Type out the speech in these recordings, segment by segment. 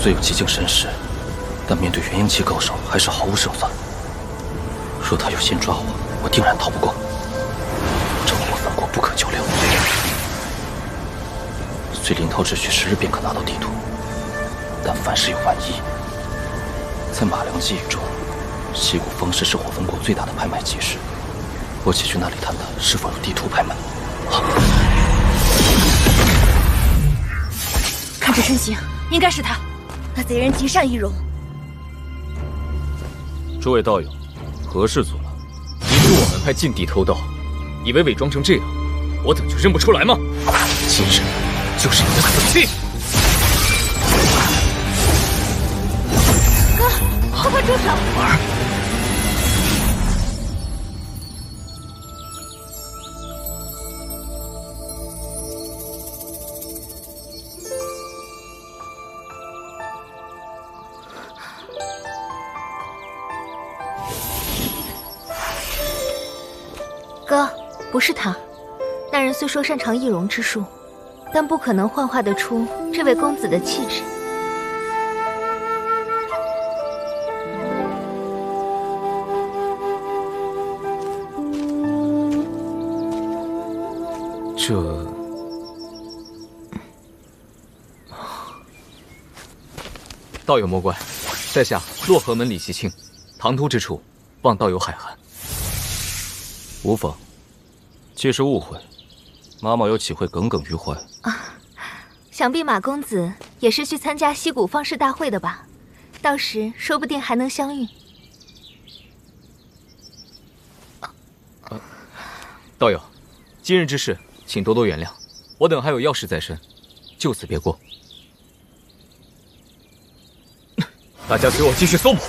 虽有极境神识，但面对元婴期高手还是毫无胜算。若他有心抓我定然逃不过。这火焚国不可久留。虽林涛只需10日便可拿到地图，但凡事有万一。在马良记忆中，溪谷方氏是火焚国最大的拍卖集市。我且去那里探探是否有地图拍卖。看这身形，应该是他。那贼人极善易容。诸位道友，何事阻拦？你是我门派禁地偷盗，以为伪装成这样，我等就认不出来吗？今日就是你的死期！哥，快住手！儿。哥，不是他。那人虽说擅长易容之术，但不可能幻化得出这位公子的气质。这……道友莫怪，在下洛河门李习清，唐突之处，望道友海涵。无妨，既是误会，妈妈又岂会耿耿于怀啊？想必马公子也是去参加溪谷方士大会的吧？到时说不定还能相遇。道友，今日之事，请多多原谅，我等还有要事在身，就此别过。大家随我继续搜捕。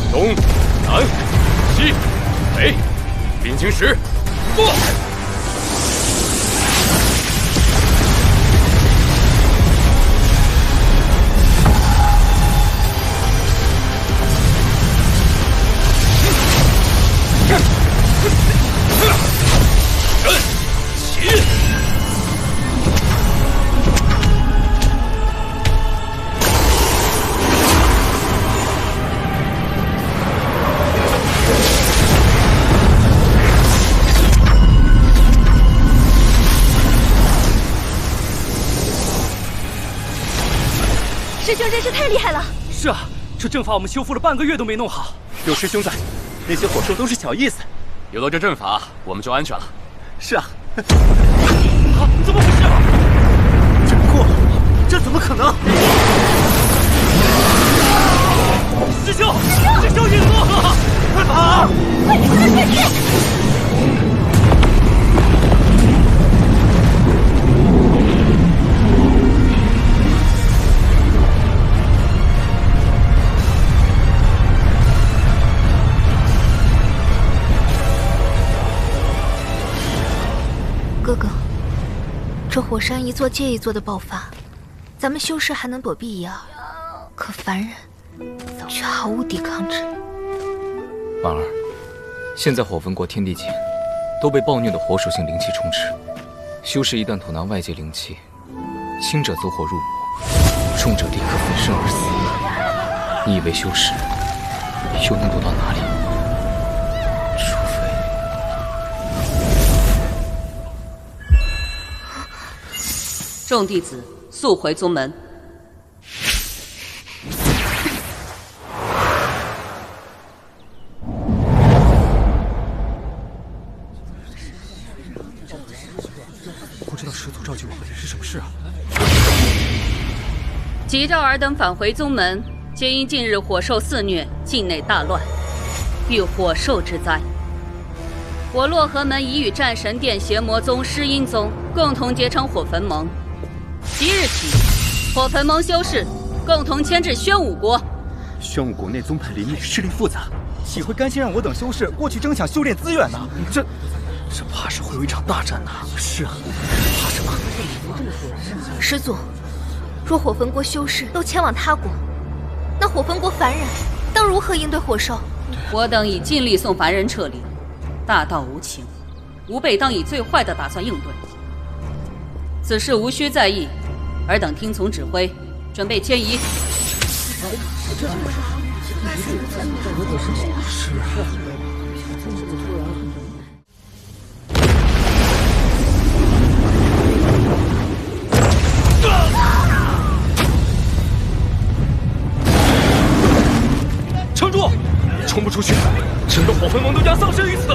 东南西北，临经时，过！师兄真是太厉害了！是啊，这阵法我们修复了半个月都没弄好。有师兄在，那些火兽都是小意思。有了这阵法，我们就安全了。是啊。啊，怎么回事？真过了，这怎么可能？师兄，师兄陨落了！快跑！快点，快点！哥哥，这火山一座接一座的爆发，咱们修士还能躲避一二，可凡人却毫无抵抗之力。婉儿，现在火焚国天地间都被暴虐的火属性灵气充斥，修士一旦吐纳外界灵气，轻者走火入魔，重者立刻粉身而死。你以为修士又能躲到哪里？除非……众弟子速回宗门。不知道师祖召集我们是什么事啊？急召尔等返回宗门，皆因近日火兽肆虐，境内大乱，遇火兽之灾。我洛河门已与战神殿、邪魔宗、狮阴宗共同结成火焚盟。即日起，火焚盟修士共同迁至宣武国。宣武国内宗派林立，势力复杂，岂会甘心让我等修士过去争抢修炼资源呢？这怕是会有一场大战呐！是啊，怕什么？师祖，若火焚国修士都前往他国，那火焚国凡人当如何应对火兽？我等已尽力送凡人撤离，大道无情，吾辈当以最坏的打算应对。此事无需在意，尔等听从指挥，准备迁移。撑住！冲不出去，整个火魂盟都将丧生于此。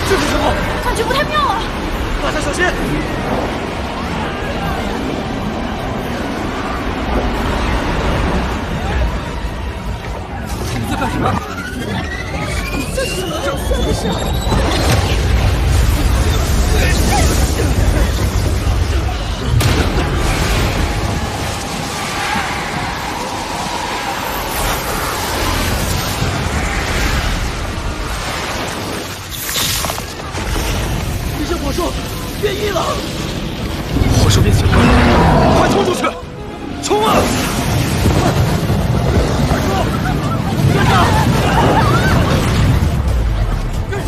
这是什么？感觉不太妙啊！大家小心！你在干什么？这是什么？这是……你这火兽变异了！火兽变形了！快冲出去！冲啊！跟上！跟上！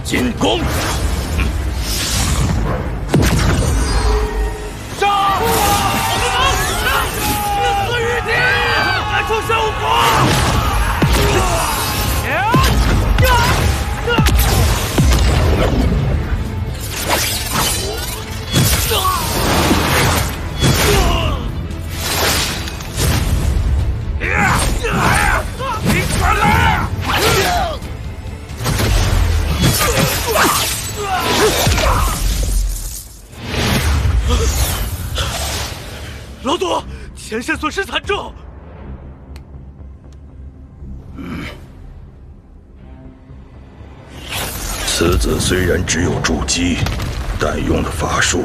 进攻！杀！死于地！来出生活！你快来！老tổ，前线损失惨重。此子虽然只有筑基，但用的法术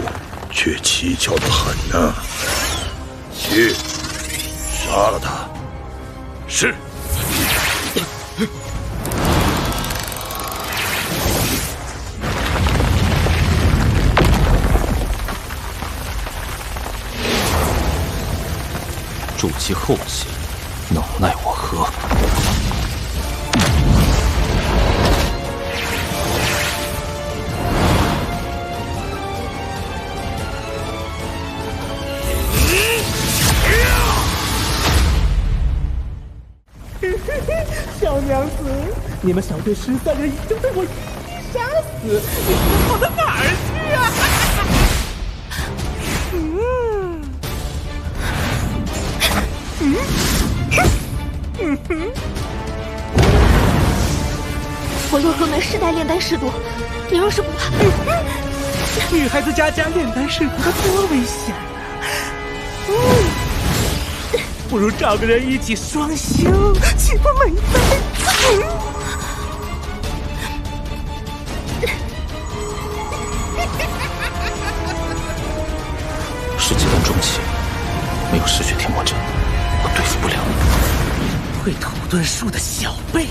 却蹊跷得很呢。去，杀了他。是。筑基后期，能奈我何？小娘子，你们小队13人已经被我一击杀死，你们跑到哪儿去啊？我洛河门世代炼丹师祖，你若是不怕，女孩子家炼丹师徒多危险啊！不如找个人一起双修，岂不美哉？是阶段中期，没有嗜血天魔阵，我对付不了。会土遁术的小辈，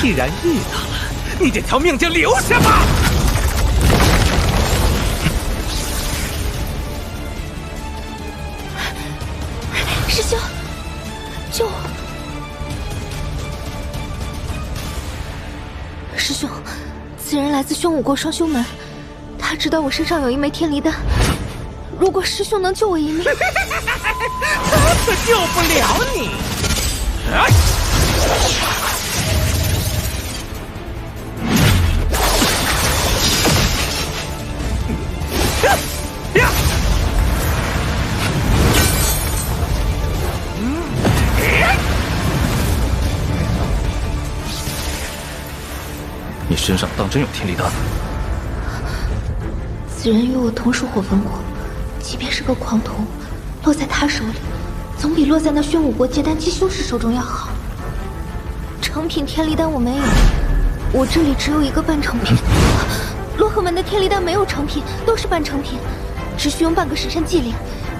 既然遇到了，你这条命就留下吧。师兄，救我！师兄，此人来自宣武国双修门，他知道我身上有一枚天离丹。如果师兄能救我一命，他可救不了你。你身上当真有天离丹？此人与我同属火焚国，即便是个狂徒，落在他手里，总比落在那宣武国结丹期修士手中要好。成品天离丹我没有，我这里只有一个半成品。洛河门的天离丹没有成品，都是半成品，只需用半个时辰祭炼。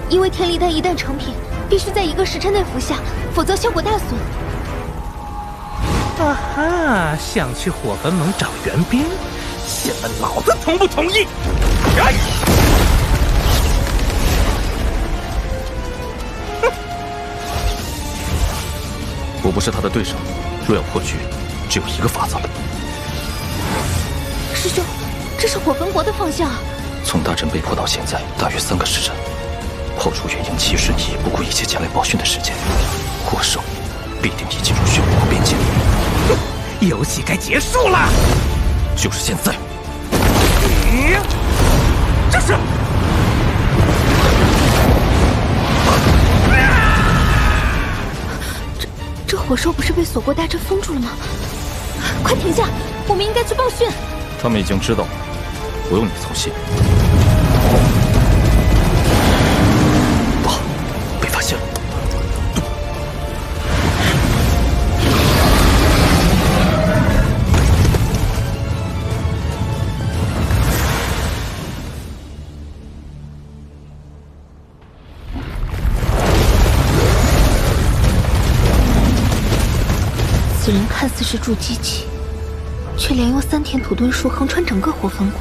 因为天离丹一旦成品，必须在1个时辰内服下，否则效果大损。啊哈，想去火焚盟找援兵，先问老子同不同意？我不是他的对手，若要破局，只有一个法子。师兄，这是火焚国的方向啊！从大阵被破到现在，大约3个时辰。抛出远迎7瞬移，不顾一切前来报讯的时间，火兽必定已进入宣武国边境。游戏该结束了，就是现在。这是。这火兽不是被锁国大阵封住了吗？快停下！我们应该去报讯。他们已经知道了，不用你操心。不好，被发现了。此人看似是筑基期，却连用3天土遁术横穿整个火焚国。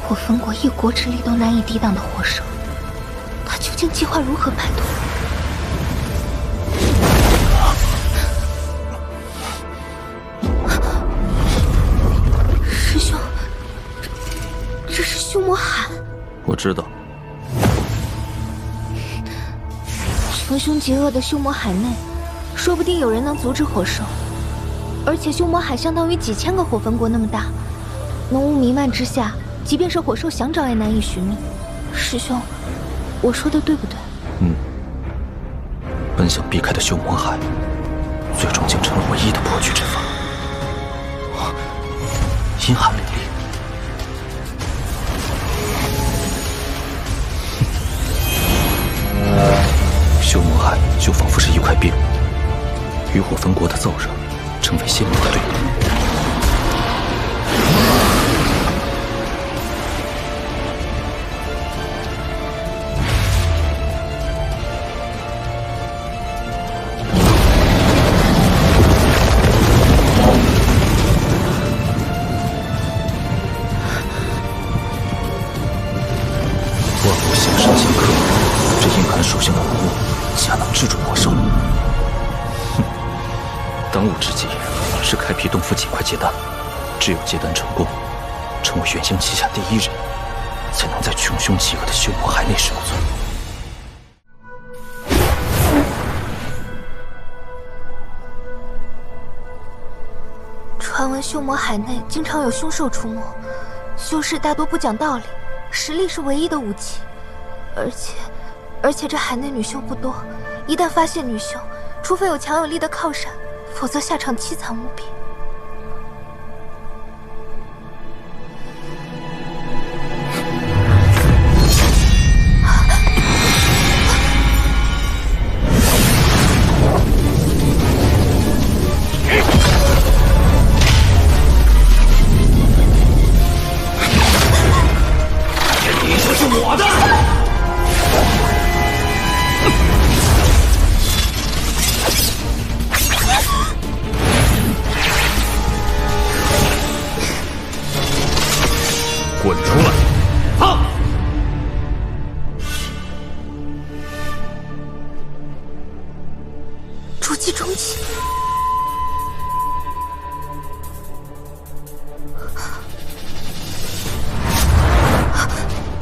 火焚国一国之力都难以抵挡的火兽，他究竟计划如何摆脱？师兄，这是修魔海。我知道。穷凶极恶的修魔海内，说不定有人能阻止火兽。而且修魔海相当于几千个火焚国那么大，浓雾弥漫之下，即便是火兽想找也难以寻觅。师兄，我说的对不对？本想避开的修魔海，最终竟成了唯一的破局之法。阴寒凛冽。修魔海就仿佛是一块冰，与火焚国的燥热成为鲜明的对比。万物形神尽刻，这阴寒属性的浓雾恰能制住魔兽。当务之急是开辟洞府，尽快结丹。只有结丹成功，成为元星旗下第1人，才能在穷凶极恶的修魔海内生存。传闻修魔海内经常有凶兽出没，修士大多不讲道理，实力是唯一的武器。而且这海内女修不多，一旦发现女修，除非有强有力的靠山，否则下场凄惨无比。滚出来！放！筑基中期，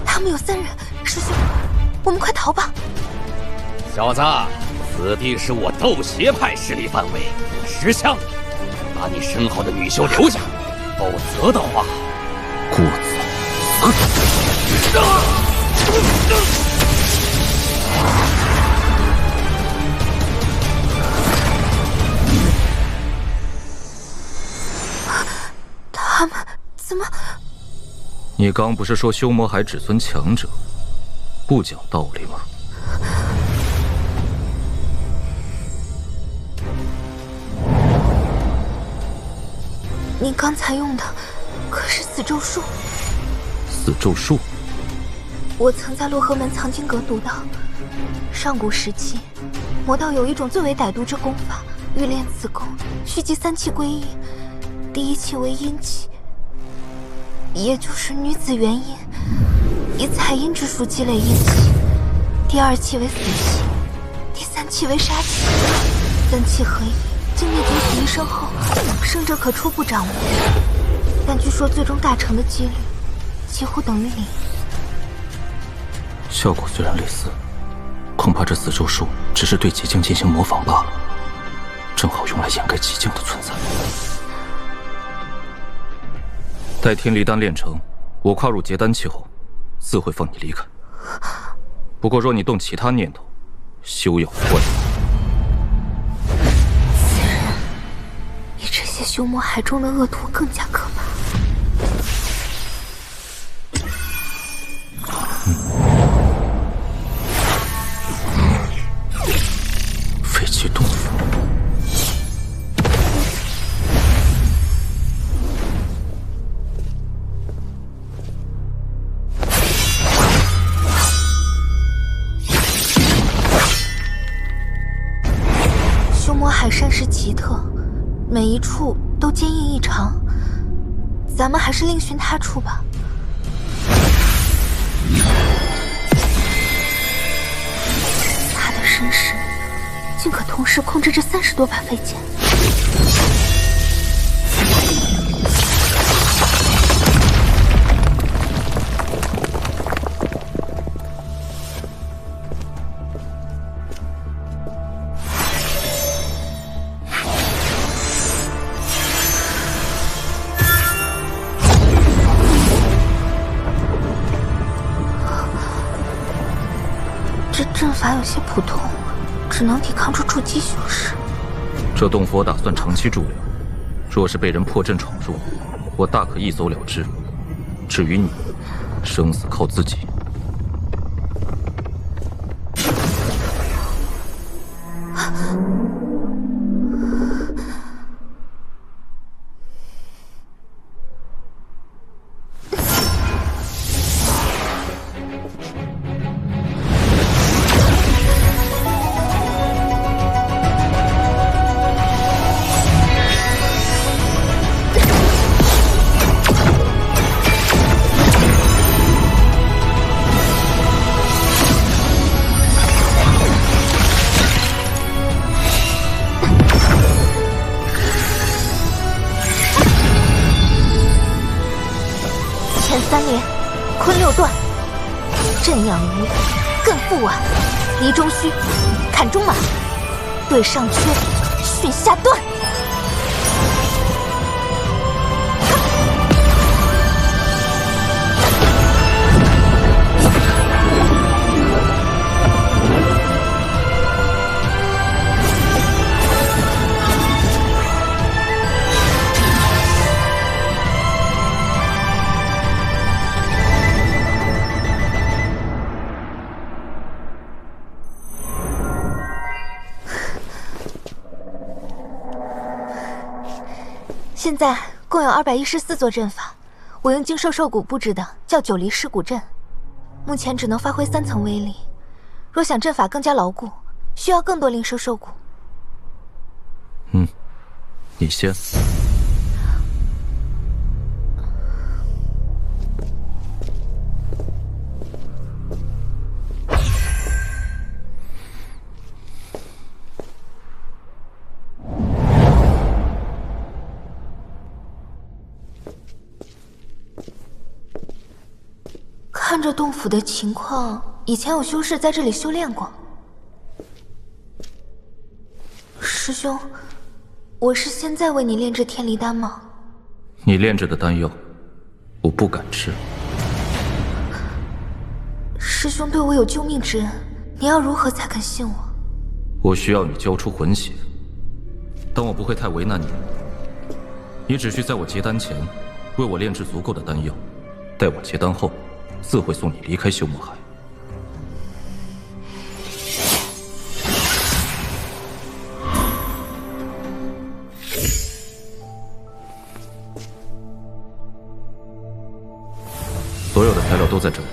他们有3人，师兄，我们快逃吧！小子，此地是我斗邪派势力范围，识相，把你身后的女修留下，否则的话，顾子。他们怎么？你刚不是说修魔海只尊强者，不讲道理吗？你刚才用的可是死咒术？死咒术？我曾在洛河门藏经阁读到，上古时期，魔道有一种最为歹毒之功法，欲练此功，需集3气归阴。第1气为阴气，也就是女子元阴，以采阴之术积累阴气；第2气为死气，第3气为杀气。3气合一，经灭九死一生后，生者可初步掌握，但据说最终大成的几率几乎等于0。效果虽然类似，恐怕这死咒术只是对极境进行模仿罢了，正好用来掩盖极境的存在。待天离丹炼成，我跨入结丹期后，自会放你离开。不过若你动其他念头，休要怪我。此人比这些修魔海中的恶徒更加可怕。废弃洞府。修魔海山势奇特，每一处都坚硬异常，咱们还是另寻他处吧。他的身势竟可同时控制这30多把飞剑。这阵法有些普通，只能抵抗住筑基修士。这洞府我打算长期驻留，若是被人破阵闯入，我大可一走了之。至于你，生死靠自己。前3连，坤6段，震养鱼，艮覆碗，离中虚，砍中马，对上缺，巽下断。现在共有214座阵法，我用精兽兽骨布置的叫九离尸骨阵，目前只能发挥3层威力。若想阵法更加牢固，需要更多灵兽兽骨。你先。看这洞府的情况，以前有修士在这里修炼过。师兄，我是现在为你炼制天离丹吗？你炼制的丹药，我不敢吃。师兄对我有救命之恩，你要如何才肯信我？我需要你交出魂血，但我不会太为难你。你只需在我结丹前，为我炼制足够的丹药，待我结丹后，自会送你离开修魔海。所有的材料都在这里，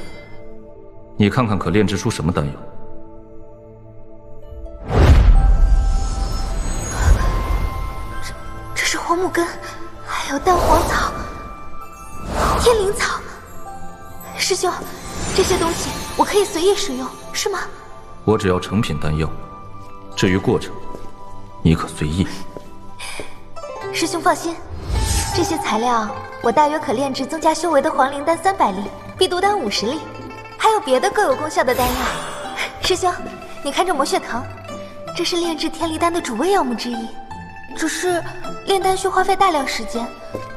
你看看可炼制出什么丹药？这是火母根，还有蛋黄草、天灵草。师兄，这些东西我可以随意使用，是吗？我只要成品丹药，至于过程，你可随意。师兄放心，这些材料我大约可炼制增加修为的黄灵丹300粒，必毒丹50粒，还有别的各有功效的丹药。师兄，你看这魔血藤，这是炼制天离丹的主味药木之一。只是炼丹需花费大量时间，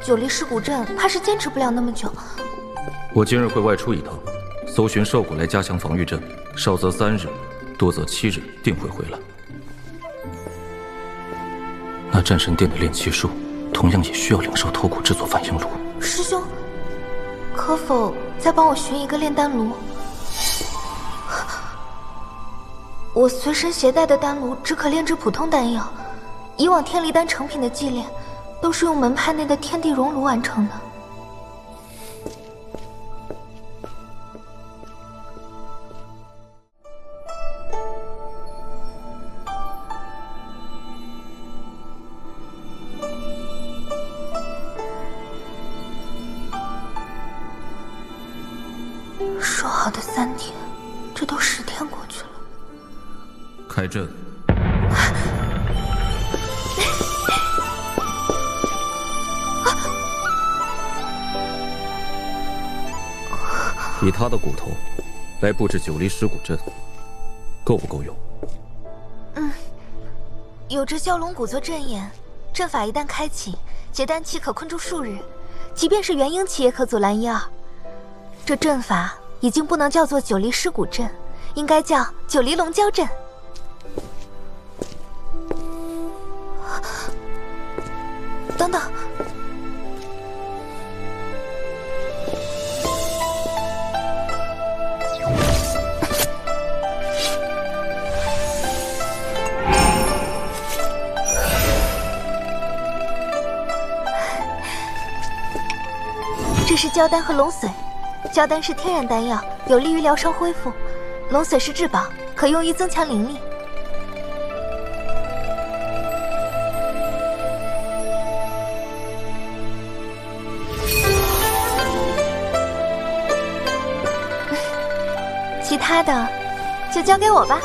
九离尸骨阵怕是坚持不了那么久。我今日会外出一趟，搜寻兽骨来加强防御阵，少则3日，多则7日，定会回来。那战神殿的炼气术，同样也需要灵兽头骨制作反应炉。师兄，可否再帮我寻一个炼丹炉？我随身携带的丹炉只可炼制普通丹药，以往天离丹成品的祭炼，都是用门派内的天地熔炉完成的。说好的3天，这都10天过去了。开阵。以他的骨头来布置九离尸骨阵，够不够用？有着蛟龙骨做阵眼，阵法一旦开启，结丹期可困住数日，即便是元婴期也可阻拦1、2。这阵法已经不能叫做九离尸骨阵，应该叫九离龙蛟阵。等等，这是蛟丹和龙髓。蛟丹是天然丹药，有利于疗伤恢复；龙髓是至宝，可用于增强灵力。其他的就交给我吧。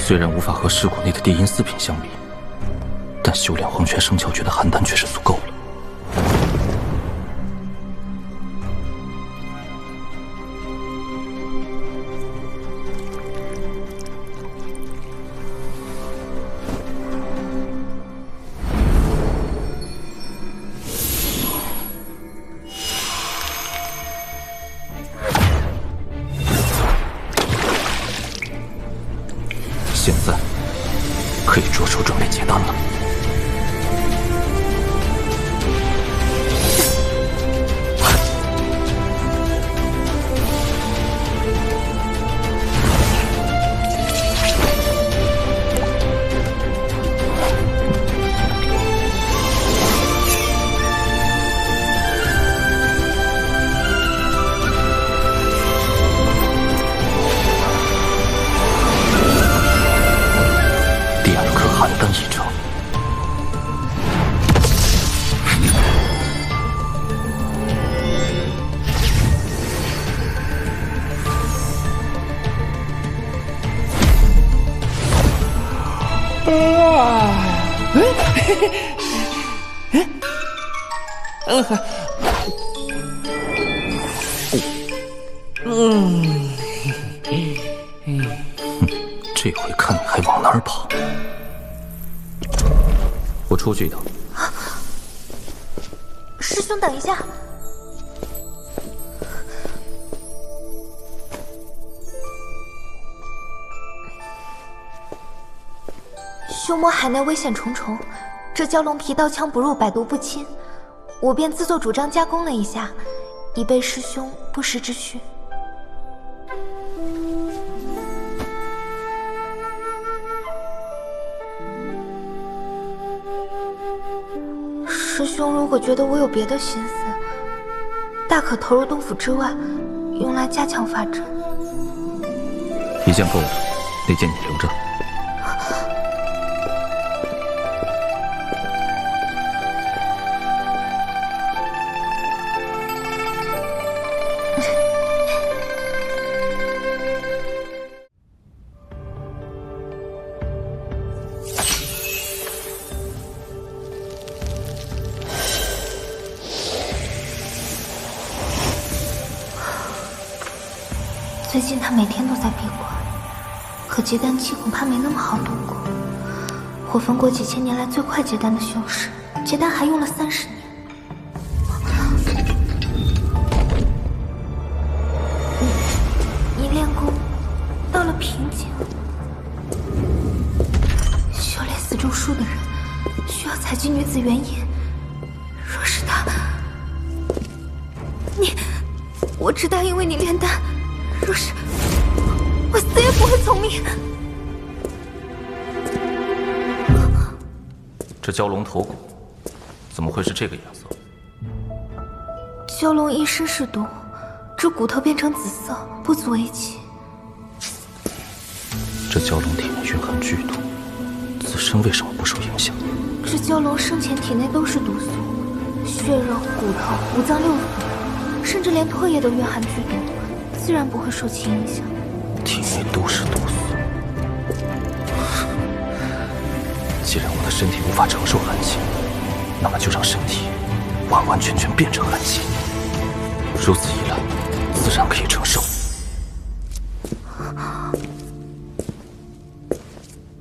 虽然无法和尸骨内的地阴4品相比，但修炼黄泉生窍诀的邯郸却是足够了。这回看你还往哪儿跑！我出去一趟。师兄，等一下。修魔海内危险重重，这蛟龙皮刀枪不入，百毒不侵，我便自作主张加工了一下，以备师兄不时之需。师兄如果觉得我有别的心思，大可投入洞府之外，用来加强法阵。一件够了，那件你留着。最近他每天都在闭关，可结丹期恐怕没那么好度过。火焚国几千年来最快结丹的修士，结丹还用了30年。你练功到了瓶颈，修炼死咒术的人需要采集女子原因。若是他，我只答应为你炼丹。若是我死也不会从命。这蛟龙头骨怎么会是这个颜色？蛟龙一身是毒，这骨头变成紫色，不足为奇。这蛟龙体内蕴含剧毒，自身为什么不受影响？这蛟龙生前体内都是毒素，血肉、骨头、五脏六腑，甚至连唾液都蕴含剧毒。自然不会受其影响。体内都是毒素，既然我的身体无法承受寒气，那么就让身体完完全全变成寒气，如此一来，自然可以承受。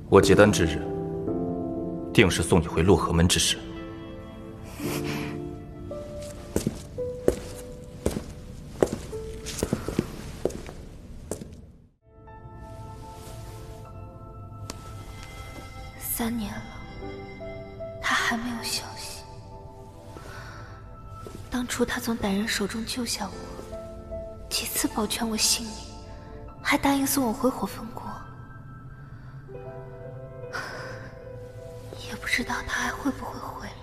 我结丹之日，定是送你回洛河门之时。3年了，他还没有消息。当初他从歹人手中救下我，几次保全我性命，还答应送我回火焚国。也不知道他还会不会回来。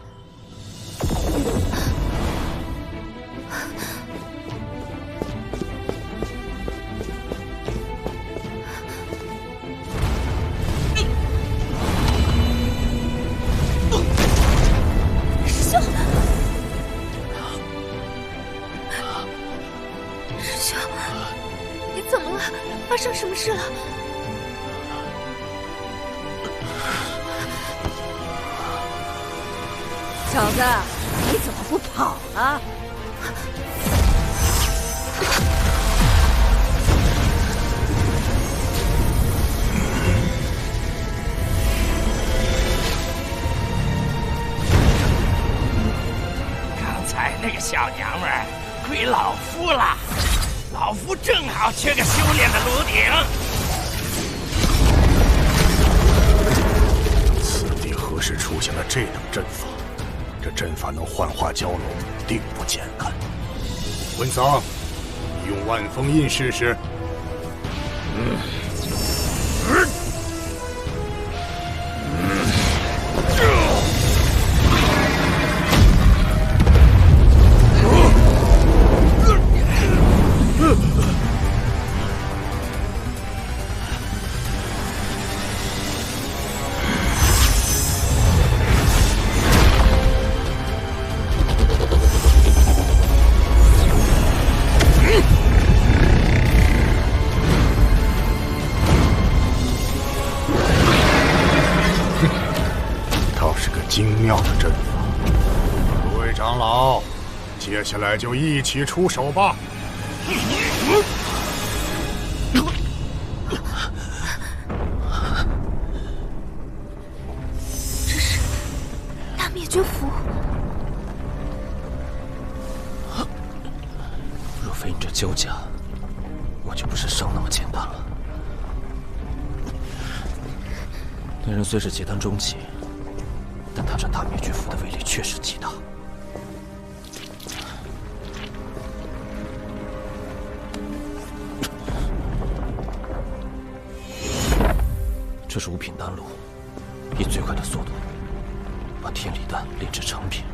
发生什么事了？小子，你怎么不跑了？刚才那个小娘们儿归老夫了。老夫正好缺个修炼的炉鼎。此地何时出现了这等阵法？这阵法能幻化蛟龙，定不简单。文桑，你用万封印试试。接下来就一起出手吧。这是大灭绝符。若非你这焦甲，我就不是伤那么简单了。那人虽是结丹中期，但他这大灭绝符的威力确实极大。这是5品丹炉，以最快的速度把天理丹炼制成品。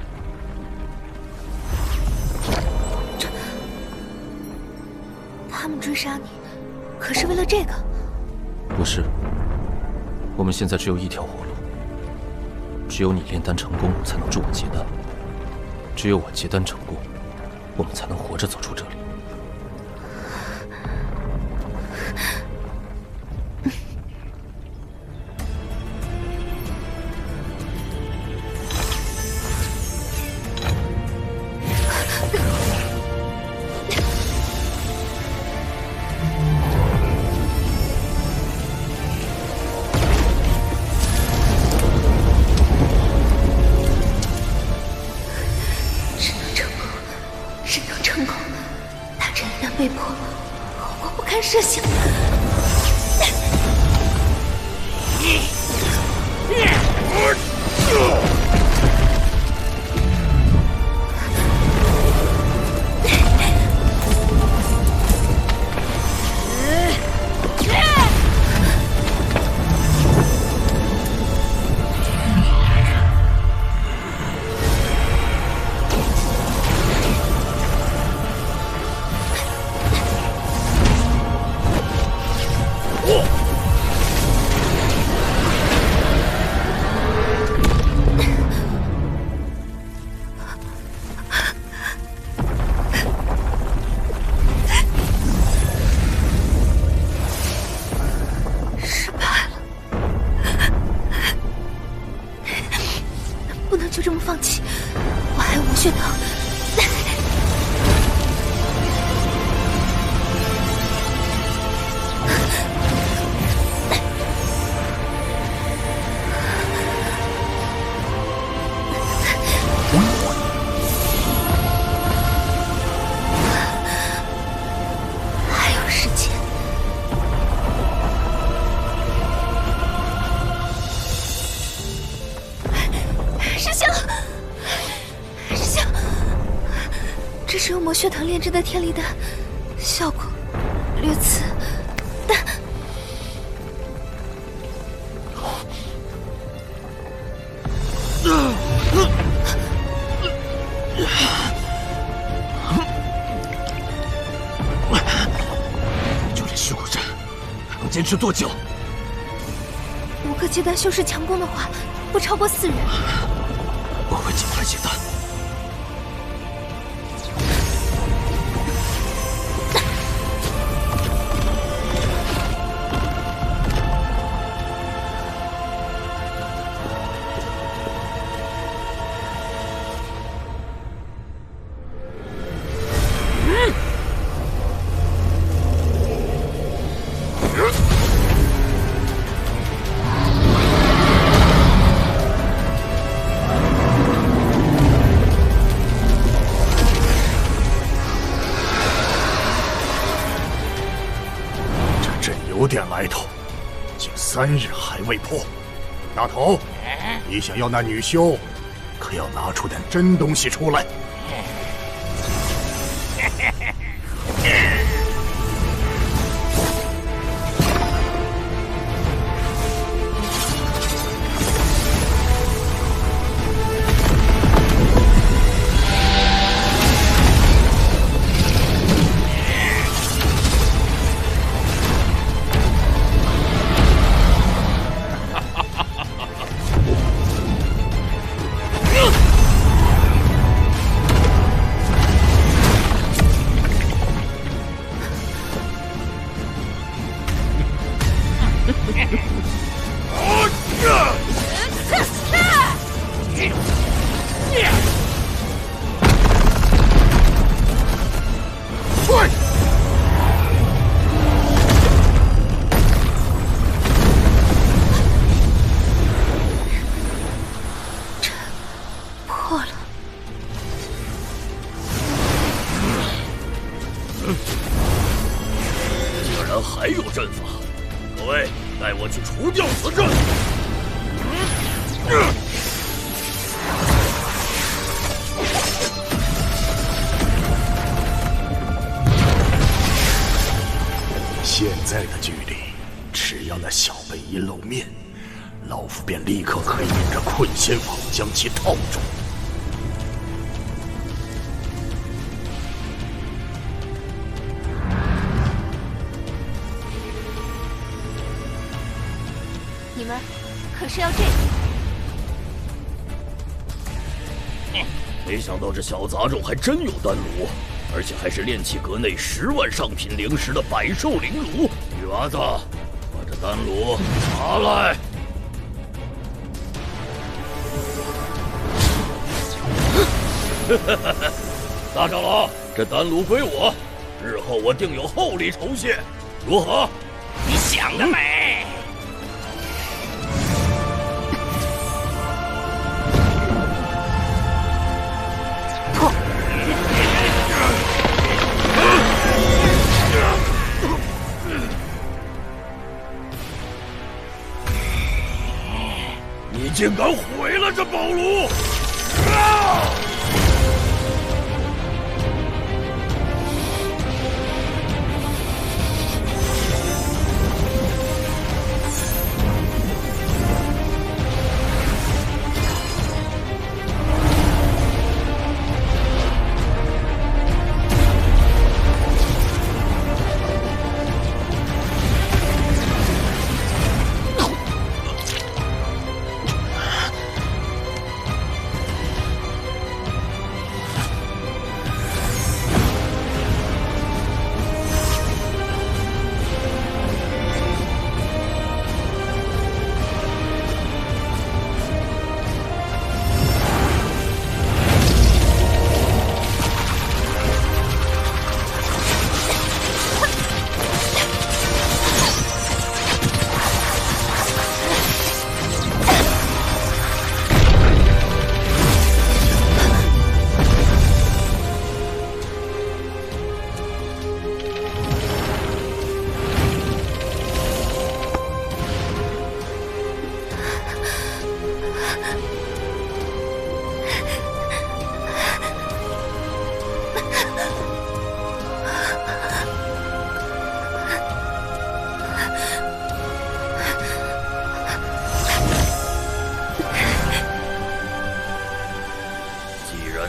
他们追杀你，可是为了这个？不是，我们现在只有一条活路，只有你炼丹成功，才能助我结丹；只有我结丹成功，我们才能活着走出这里。设想。就这么放弃，我还有无血藤。还有时间。师兄，师兄，这是用魔血藤炼制的天离丹，效果略次，但就这虚苦阵，还能坚持多久5个结丹修士强攻的话，不超过4人。我会尽快结丹。有点来头，竟3日还未破。大头，你想要那女修，可要拿出点真东西出来。还有阵法，各位带我去除掉此阵。现在的距离，只要那小辈一露面，老夫便立刻可以引着困仙网将其套住。你们可是要这样？没想到这小杂种还真有丹炉，而且还是炼器阁内10万上品灵石的百兽灵炉。女娃子，把这丹炉拿来。大长老，这丹炉归我，日后我定有厚礼酬谢，如何？你想得美！你竟敢毁了这宝炉！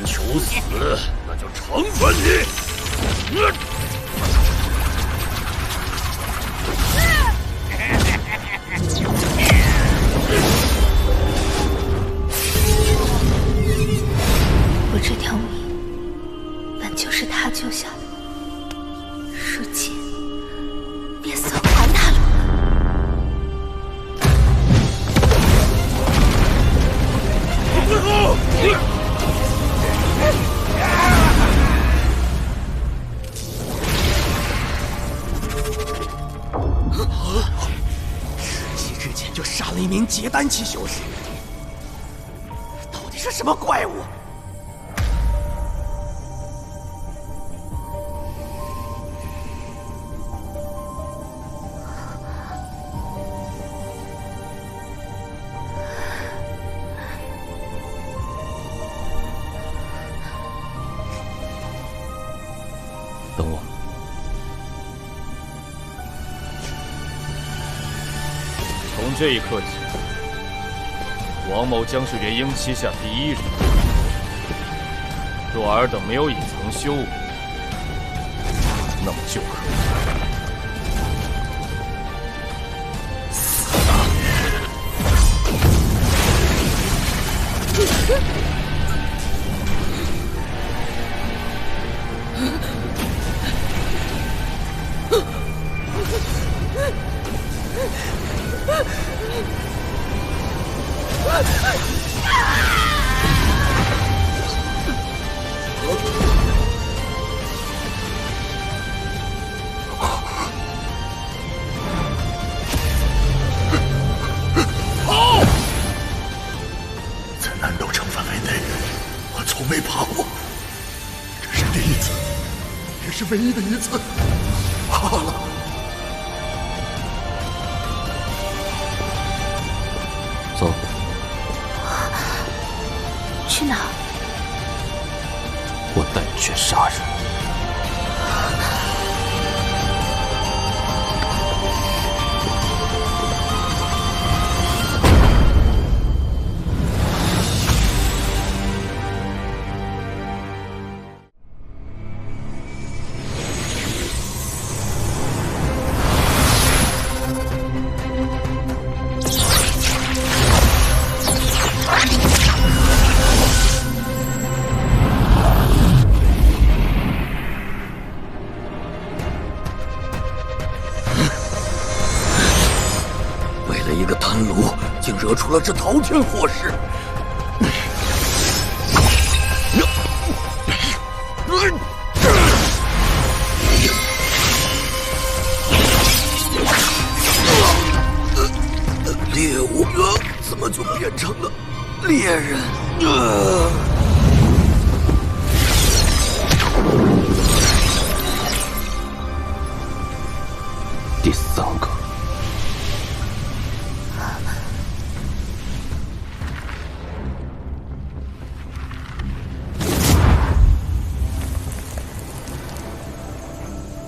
求死，那就惩罚你！我这条命本就是他救下的，如今便算还他了。不好！之前就杀了一名结丹期修士，到底是什么怪物？等我。从这一刻起，王某将是元婴旗下第一人。若尔等没有隐藏修为，那么就可以死了。在南斗城范围内，我从没爬过，这是第一次，也是唯一的一次。怕了。走。去哪？我带你去杀人。惹出了这滔天祸事。猎物怎么就变成了猎人？第三个。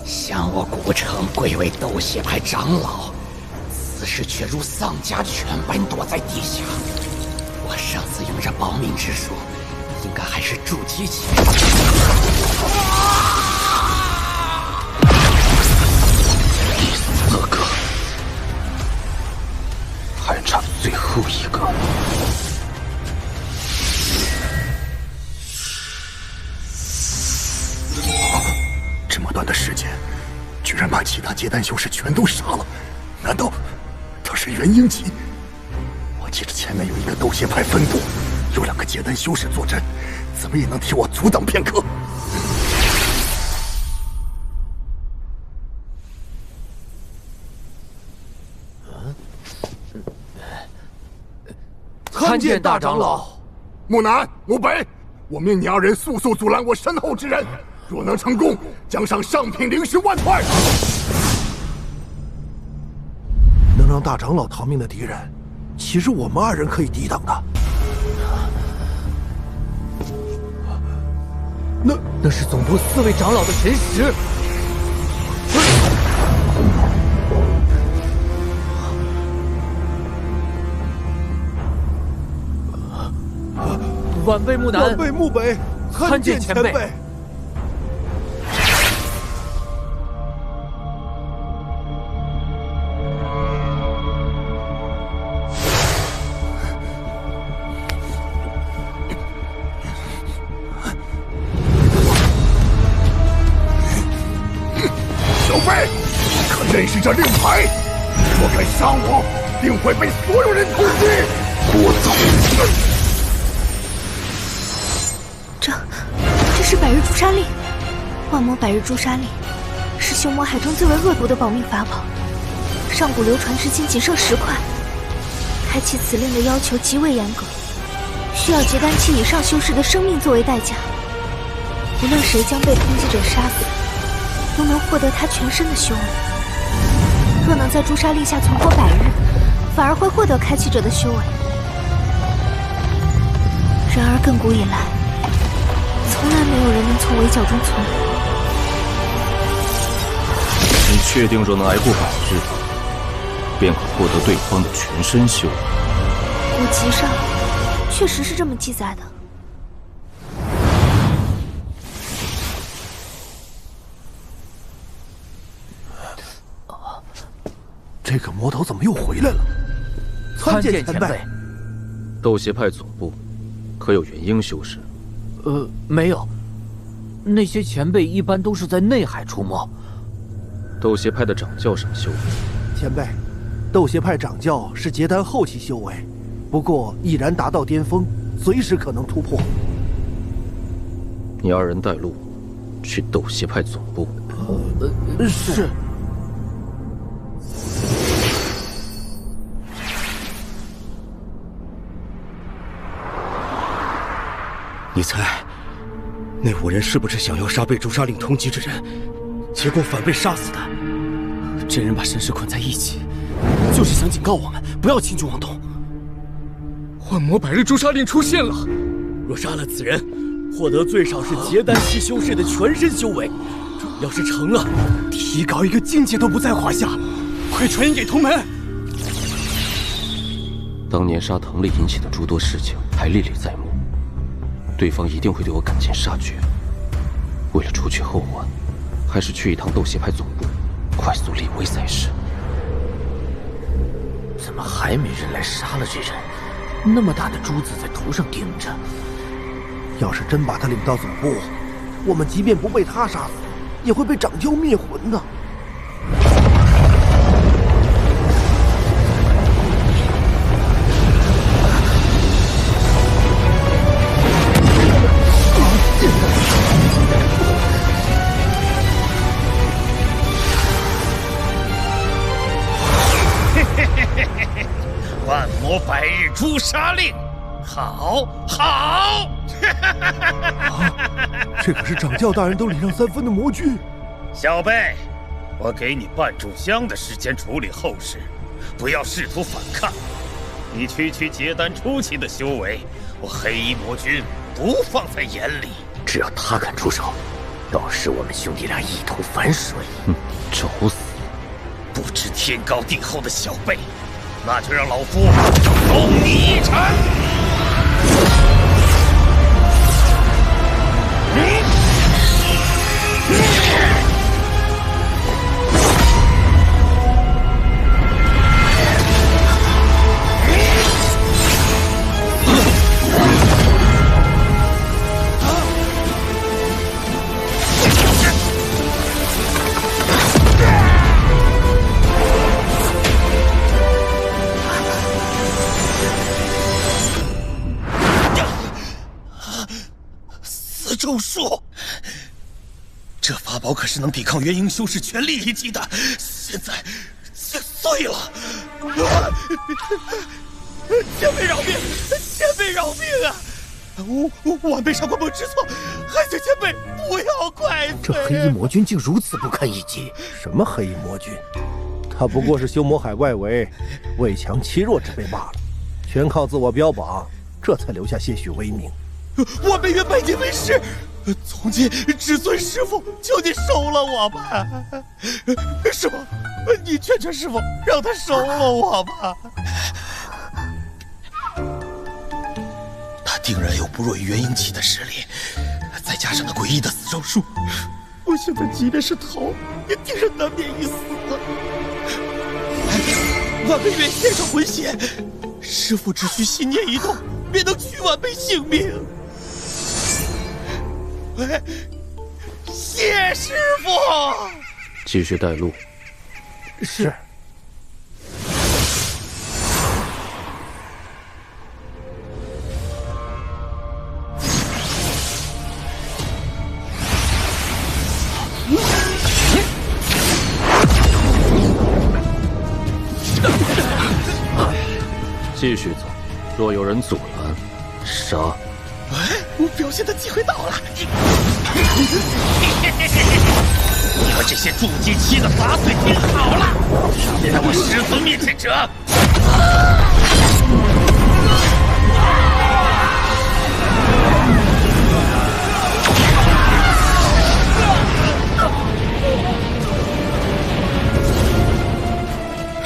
想我古城贵为斗邪派长老，此时却如丧家犬般躲在地下。我上次用这保命之术，应该还是筑基期。第四个，还差最后一个。这么短的时间，居然把其他结丹修士全都杀了，难道他是元婴级？我记着前面有一个斗邪派分部，有2个结丹修士坐镇，怎么也能替我阻挡片刻。参见大长老。木南、木北，我命你2人速速阻拦我身后之人。若能成功，将上上品灵石10000块。能让大长老逃命的敌人，岂是我们2人可以抵挡的？那是总部4位长老的神识。晚辈木南，晚辈木北，参见前辈。小辈，可认识这令牌？若敢杀我，定会被所有人通缉。聒噪！这是百日诛杀令。万魔百日诛杀令是修魔海中最为恶毒的保命法宝，上古流传至今仅剩10块。开启此令的要求极为严格，需要结丹期以上修士的生命作为代价。无论谁将被通缉者杀死，都能获得他全身的修为。若能在诛杀令下存活100日，反而会获得开启者的修为。然而亘古以来，从来没有人能从围剿中存活。你确定若能挨过100日，便可获得对方的全身修为？古籍上确实是这么记载的。这个魔头怎么又回来了？参见前辈。斗邪派总部可有元婴修士？没有。那些前辈一般都是在内海出没。斗邪派的掌教什么修为？前辈，斗邪派掌教是结丹后期修为，不过已然达到巅峰，随时可能突破。你2人带路去斗邪派总部。是。你猜，那5人是不是想要杀被诛杀令通缉之人，结果反被杀死的？这人把神识捆在一起，就是想警告我们不要轻举妄动。幻魔百日诛杀令出现了。若杀了此人，获得最少是结丹期修士的全身修为。要是成了，提高一个境界都不在话下。快传音给同门。当年杀藤里引起的诸多事情还历历在目，对方一定会对我赶尽杀绝。为了除去后患，还是去一趟斗邪派总部，快速立威才是。怎么还没人来杀了这人？那么大的珠子在头上顶着，要是真把他领到总部，我们即便不被他杀死，也会被掌教灭魂的。万魔百日诛杀令，好，好！这可是掌教大人都礼让3分的魔君。小辈，我给你半炷香的时间处理后事，不要试图反抗。你区结丹初期的修为，我黑衣魔君不放在眼里。只要他敢出手，到时我们兄弟俩一头反水。找死！不知天高地厚的小辈，那就让老夫送你一程。咒术，这法宝可是能抵抗元婴修士全力一击的，现在碎了！前辈饶命！前辈饶命啊！晚辈上官梦知错，还请前辈不要怪罪。这黑衣魔君竟如此不堪一击！什么黑衣魔君？他不过是修魔海外围畏强欺弱之辈罢了，全靠自我标榜，这才留下些许威名。晚辈愿拜您为师，从今只尊师父，求你收了我吧。师父，你劝劝师父，让他收了我吧。他定然有不弱于元婴期的实力，再加上那诡异的死咒术，我现在即便是逃，也定然难免一死。晚辈愿献上魂血，师父只需心念一动，便能取晚辈性命。谢师傅。继续带路。是。继续走，若有人阻拦，杀。我表现的机会到了！你们这些筑基期的杂碎，听好了，在我师尊面前者，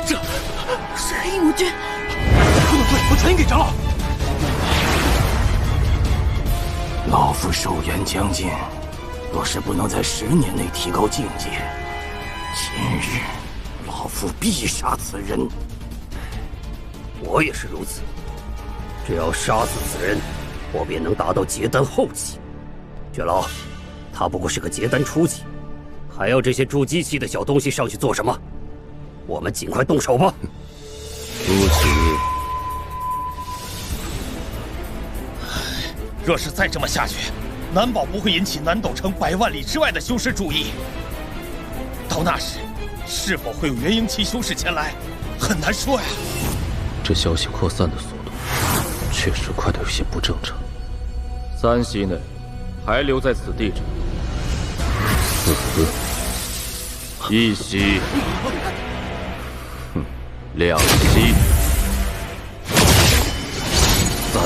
这是黑衣魔君！不能退，我传音给长老。老夫寿元将近，若是不能在10年内提高境界，今日老夫必杀此人。我也是如此，只要杀死此人，我便能达到结丹后期。绝老，他不过是个结丹初期，还要这些筑基期的小东西上去做什么？我们尽快动手吧。不急。若是再这么下去，难保不会引起南斗城100万里之外的修士注意。到那时，是否会有元婴期修士前来，很难说呀。这消息扩散的速度，确实快得有些不正常。3息内，还留在此地者死；1息，2息。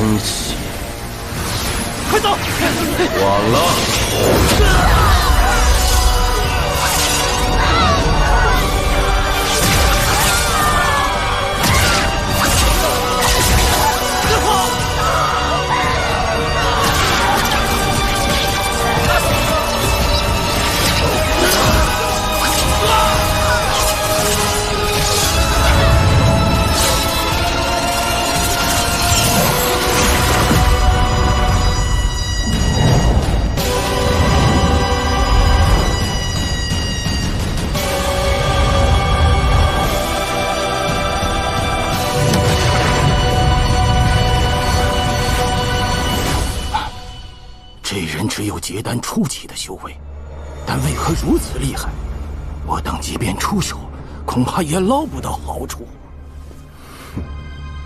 鹰起，快走！晚了。这人只有结丹初期的修为，但为何如此厉害？我等即便出手，恐怕也捞不到好处。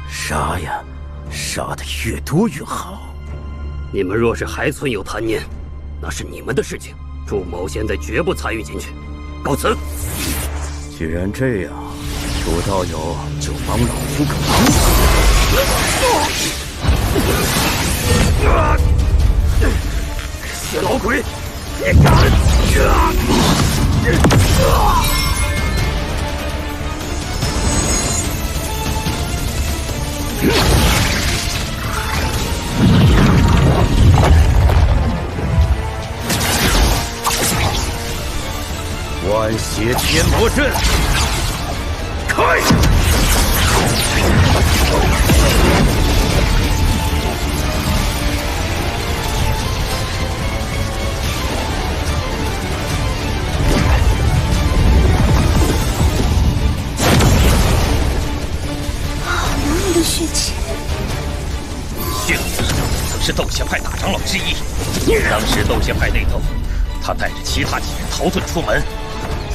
杀呀，杀得越多越好。你们若是还存有贪念，那是你们的事情，祝某现在绝不参与进去。告辞。既然这样，楚道友就帮老夫个忙。血老鬼，你敢！万邪天魔阵，开！血气，血子曾是斗邪派大长老之一。当时斗邪派内斗，他带着其他几人逃遁出门。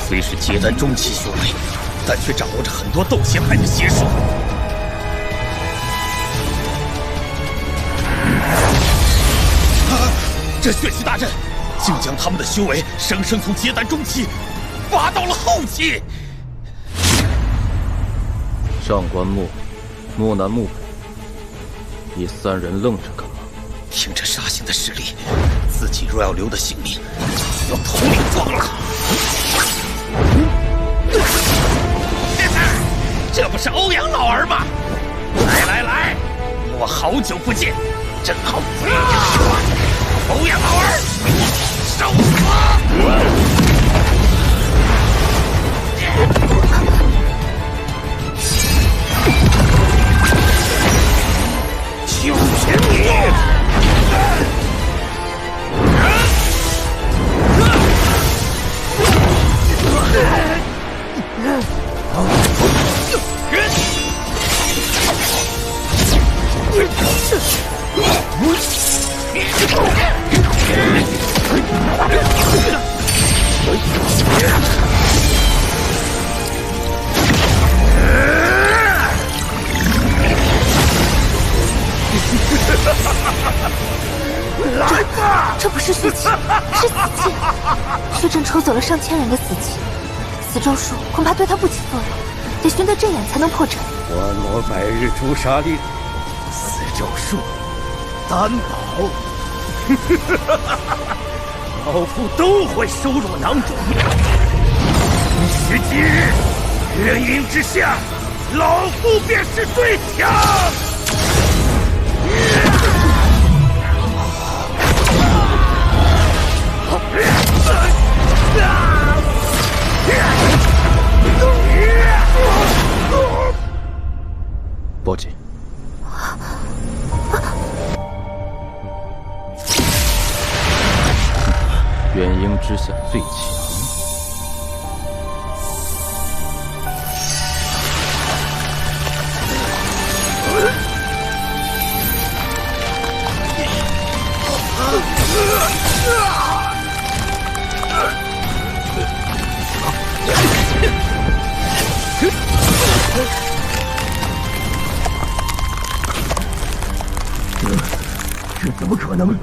虽是结丹中期修为，但却掌握着很多斗邪派的邪术。这血气大阵，竟将他们的修为生生从结丹中期拔到了后期。上官木。漠南木北，你三人愣着干嘛？凭着杀星的实力，自己若要留得性命，就要头领撞了。这不是欧阳老儿吗？来，我好久不见，正好嘴着说，欧阳老儿，受死！就凭你！来吧！这不是血气，是死气。血阵抽走了上千人的死气，死咒术恐怕对他不起作用，得寻得阵眼才能破阵。万魔百日诛杀令，死咒术，丹宝，老夫都会收入囊中。是今日，元婴之下，老夫便是最强。波吉，元婴之下最强。这怎么可能？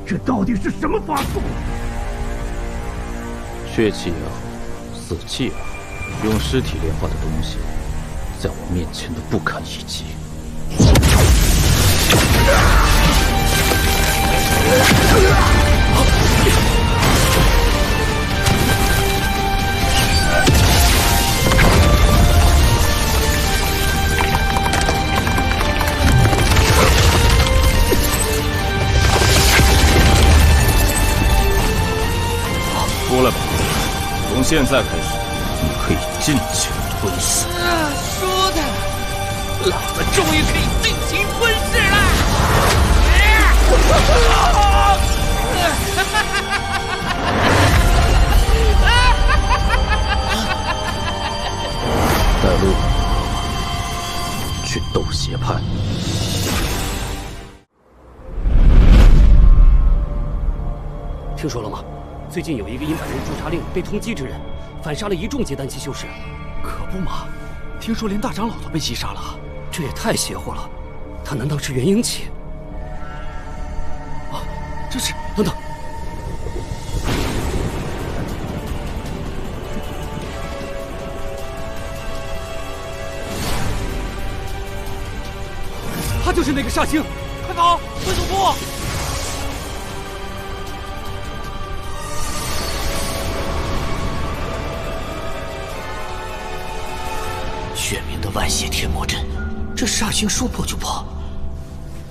这到底是什么法术？血气也好，死气也好，用尸体炼化的东西，在我面前都不堪一击。出来吧，从现在开始，你可以尽情吞噬。舒坦，老子终于可以尽情吞噬了！带路去斗邪派。听说了吗？最近有一个阴版人驻扎令被通缉之人，反杀了一众结丹期修士。可不嘛，听说连大长老都被击杀了。这也太邪乎了！他难道是元婴期？啊，这是……等等，他就是那个煞星！快跑，回总部！玄冥的万血天魔阵，这煞星说破就破，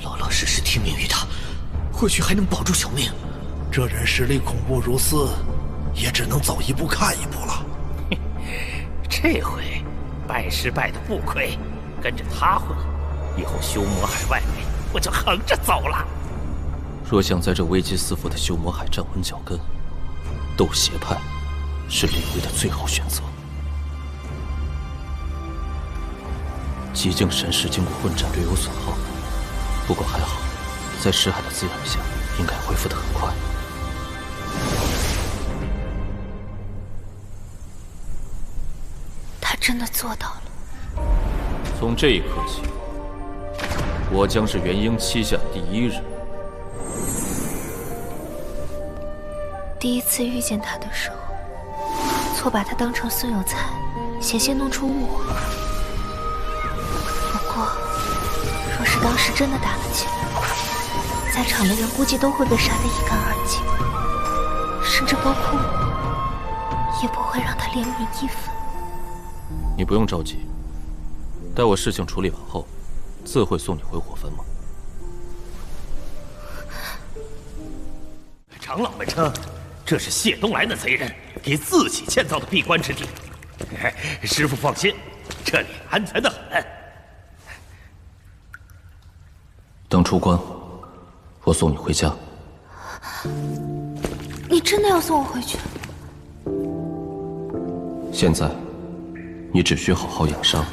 老老实实听命于他，或许还能保住小命。这人实力恐怖如斯，也只能走一步看一步了。这回拜师拜的不亏，跟着他混，以后修魔海外围我就横着走了。若想在这危机四伏的修魔海站稳脚跟，斗邪派是领域的最好选择。极境神石经过混战略有损耗，不过还好，在石海的滋养下，应该恢复得很快。他真的做到了。从这一刻起，我将是元婴期下第一人。第一次遇见他的时候，错把他当成孙有才，险些弄出误会。不过，若是当时真的打了起来，在场的人估计都会被杀得一干二净，甚至包括我，也不会让他怜悯一分。你不用着急，待我事情处理完后，自会送你回火焚吗？长老们称，这是谢东来的贼人给自己建造的闭关之地。师父放心，这里安全得很。等出关，我送你回家。你真的要送我回去？现在，你只需好好养伤。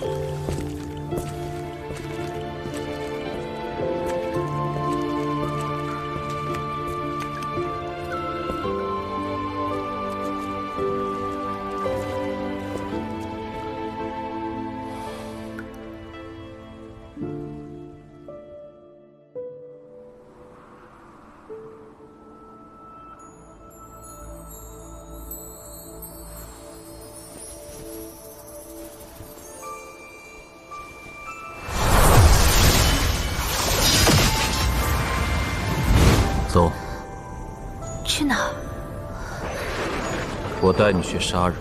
走。去哪儿？我带你去杀人。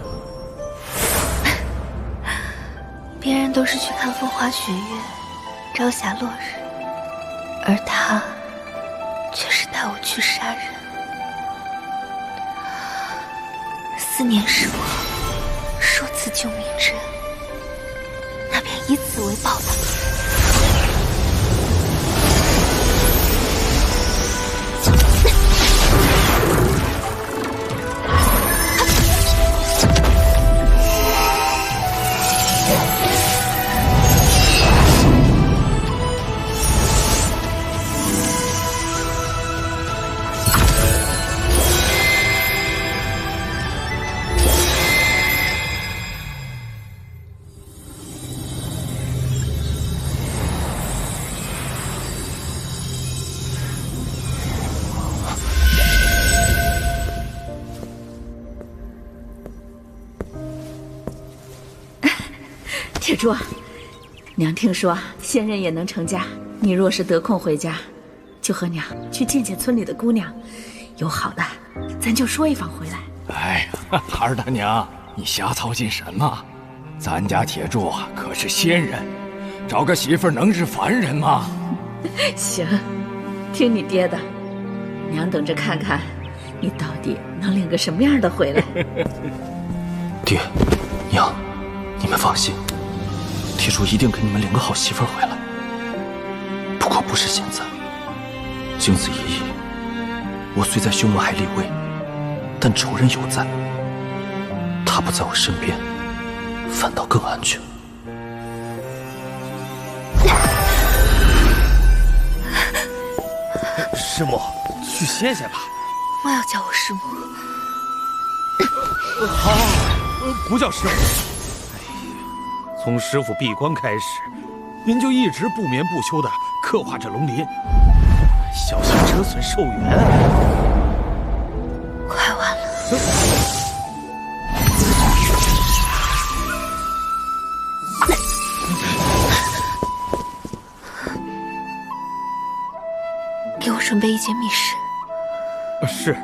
别人都是去看风花雪月、朝霞落日，而他却是带我去杀人。4年时光，数次救命之恩，那便以此为报答。铁柱，娘听说仙人也能成家，你若是得空回家，就和娘去见见村里的姑娘，有好的，咱就说一房回来。哎呀，二大娘，你瞎操心什么？咱家铁柱可是仙人，找个媳妇能是凡人吗？行，听你爹的，娘等着看看，你到底能领个什么样的回来。爹，娘，你们放心，铁柱一定给你们领个好媳妇回来。不过不是现在。经此一役，我虽在修魔海立威，但仇人犹在。他不在我身边，反倒更安全。师母，去歇歇吧。莫要叫我师母。好，不叫师母。从师傅闭关开始，您就一直不眠不休地刻画着龙鳞，小心折损寿元。快完了。给我准备一间密室。是。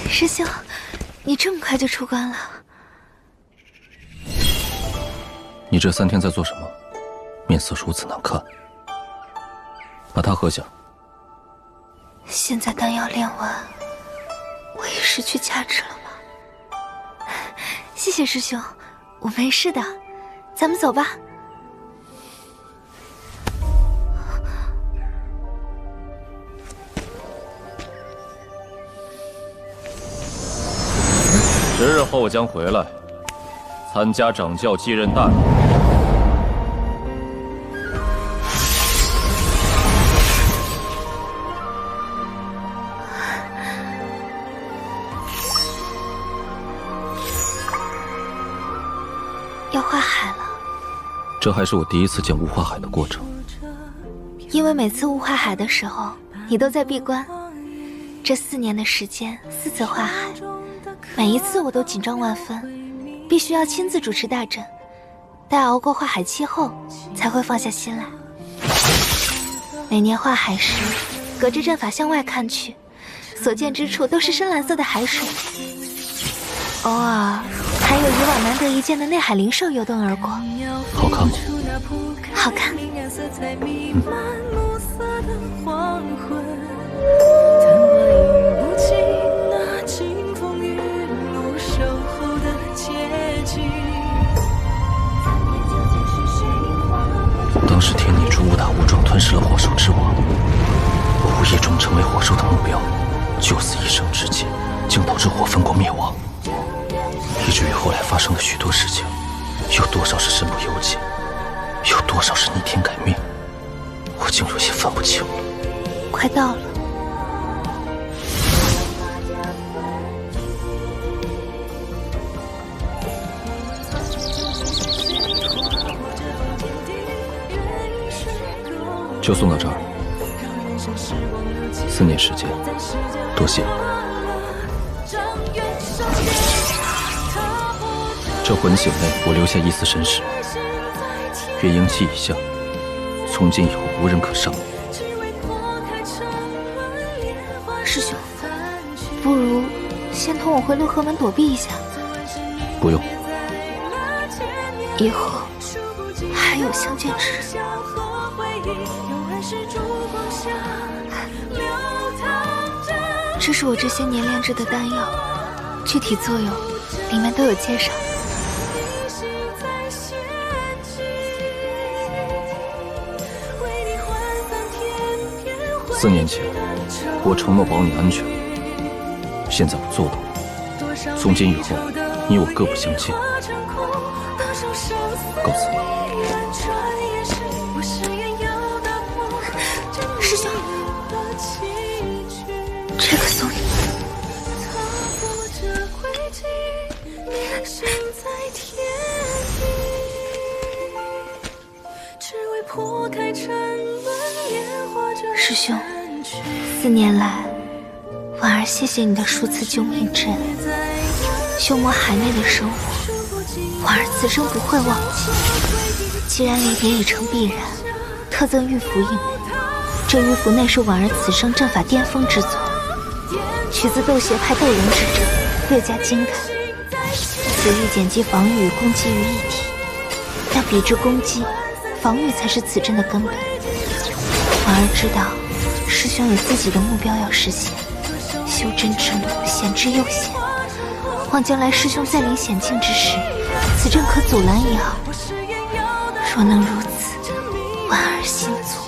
师兄，你这么快就出关了？你这3天在做什么？面色如此难看。把它喝下。现在丹药炼完，我也失去价值了吗？谢谢师兄，我没事的，咱们走吧。10日后我将回来，参加掌教继任大礼。要化海了。这还是我第一次见雾化海的过程。因为每次雾化海的时候，你都在闭关。这4年的时间4次化海，每一次我都紧张万分，必须要亲自主持大阵，待熬过化海期后，才会放下心来。每年化海时，隔着阵法向外看去，所见之处都是深蓝色的海水，偶尔还有以往难得一见的内海灵兽游动而过。好看吗？好看。当时天逆珠误打误撞吞噬了火兽之王，我无意中成为火兽的目标，九死一生之际，竟导致火焚国灭亡，以至于后来发生的许多事情，有多少是身不由己，有多少是逆天改命，我竟有些分不清了。快到了。就送到这儿，4年时间，多谢。这魂血内我留下一丝神识，元婴期以下，从今以后无人可伤。师兄，不如先同我回洛河门躲避一下。不用，以后还有相见之日。这是我这些年炼制的丹药，具体作用里面都有介绍。4年前，我承诺保你安全，现在我做到了。从今以后，你我各不相欠。告辞。师兄，这个送你。只为破开沉沦。兄，4年来，婉儿谢谢你的数次救命之恩。修魔海内的生活，婉儿此生不会忘记。既然离别已成必然，特赠玉符一枚。这玉符内是婉儿此生阵法巅峰之作，取自斗邪派斗人之阵，略加精改。此玉简集防御与攻击于一体，但比之攻击，防御才是此阵的根本。婉儿知道，师兄有自己的目标要实现，修真之路险之又险。望将来师兄再临险境之时，此阵可阻拦一二。若能如此，婉儿心足。